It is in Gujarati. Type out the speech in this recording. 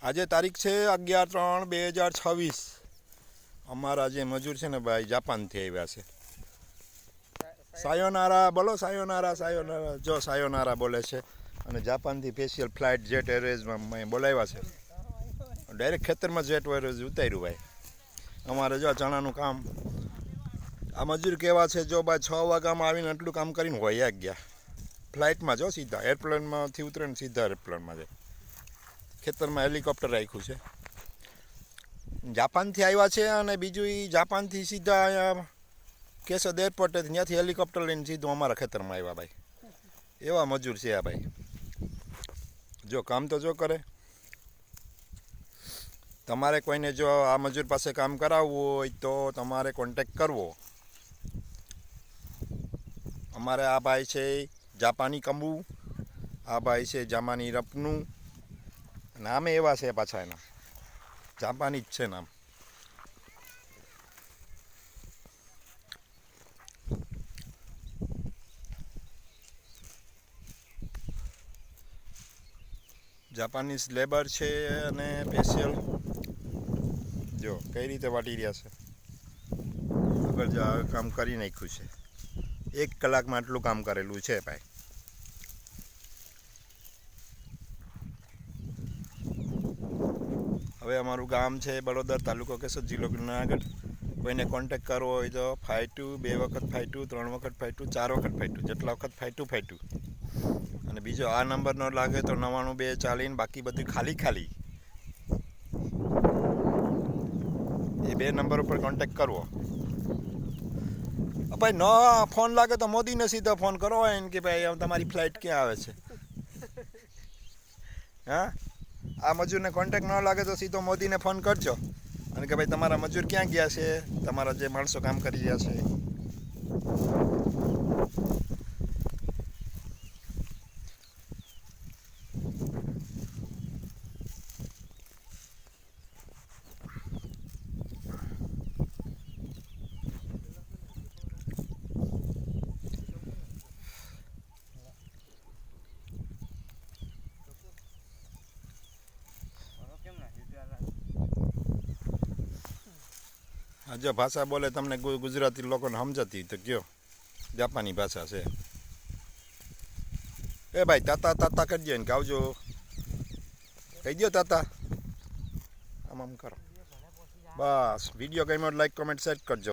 આજે તારીખ છે 11/3/2026। અમારા જે મજૂર છે ને ભાઈ જાપાનથી આવ્યા છે। સાયોનારા બોલો, સાયોનારા સાયોનારા, જો સાયોનારા બોલે છે। અને જાપાનથી સ્પેશિયલ ફ્લાઇટ જેટ એરવેઝમાં મેં બોલાવ્યા છે। ડાયરેક્ટ ખેતરમાં જેટ એરવેઝ ઉતાર્યું ભાઈ। અમારે જો ચણાનું કામ, આ મજૂર કેવા છે, જો ભાઈ 6 વાગ્યામાં આવીને એટલું કામ કરીને હોય ગયા ફ્લાઇટમાં, જો સીધા એરપ્લેનમાંથી ઉતરે ને સીધા એરપ્લેનમાં જાય। ખેતરમાં હેલિકોપ્ટર રાખ્યું છે, જાપાનથી આવ્યા છે। અને બીજું એ જાપાનથી સીધા અહીંયા કેશોદ એરપોર્ટે ત્યાંથી હેલિકોપ્ટર લઈને સીધું અમારા ખેતરમાં આવ્યા ભાઈ। એવા મજૂર છે આ ભાઈ, જો કામ તો જો કરે। તમારે કોઈને જો આ મજૂર પાસે કામ કરાવવું હોય તો તમારે કોન્ટેક્ટ કરવો। અમારે આ ભાઈ છે જાપાની કંબુ, આ ભાઈ છે જાપાની રપનું, નામે એવા છે પાછા એના, જાપાની જ છે નામ। જાપાનીઝ લેબર છે અને સ્પેશિયલ જો કઈ રીતે વાટી રહ્યા છે। આગળ જો કામ કરી નાખ્યું છે, 1 કલાકમાં આટલું કામ કરેલું છે ભાઈ। હવે અમારું ગામ છે બળોદર, તાલુકો કેશોદ, જિલ્લો જુનાગઢ। કોઈને કોન્ટેક કરવો હોય તો ફાટ્યું, 2 વખત ફાટ્યું, 3 વખત ફાટ્યું, 4 વખત ફાટ્યું, જેટલા વખત ફાટ્યું। અને બીજો આ નંબર ન લાગે તો 99 240, બાકી બધું ખાલી ખાલી, એ 2 નંબર ઉપર કોન્ટેક કરવો। ભાઈ ન ફોન લાગે તો મોદીને સીધો ફોન કરો એને કે ભાઈ તમારી ફ્લાઇટ ક્યાં આવે છે। હા, આ મજૂરને કોન્ટેક ન લાગે તો સીધો મોદીને ફોન કરજો અને કે ભાઈ તમારા મજૂર ક્યાં ગયા છે, તમારા જે માણસો કામ કરી રહ્યા છે। જો ભાષા બોલે તમને ગુજરાતી લોકોને સમજાતી તો કયો, જાપાની ભાષા છે। એ ભાઈ તાતા તાતા કરજો ને કે આવજો, કહી દો તાતા, આમ આમ કરો બસ। વિડીયો ગમ્યો લાઈક, કોમેન્ટ, શેર કરજો।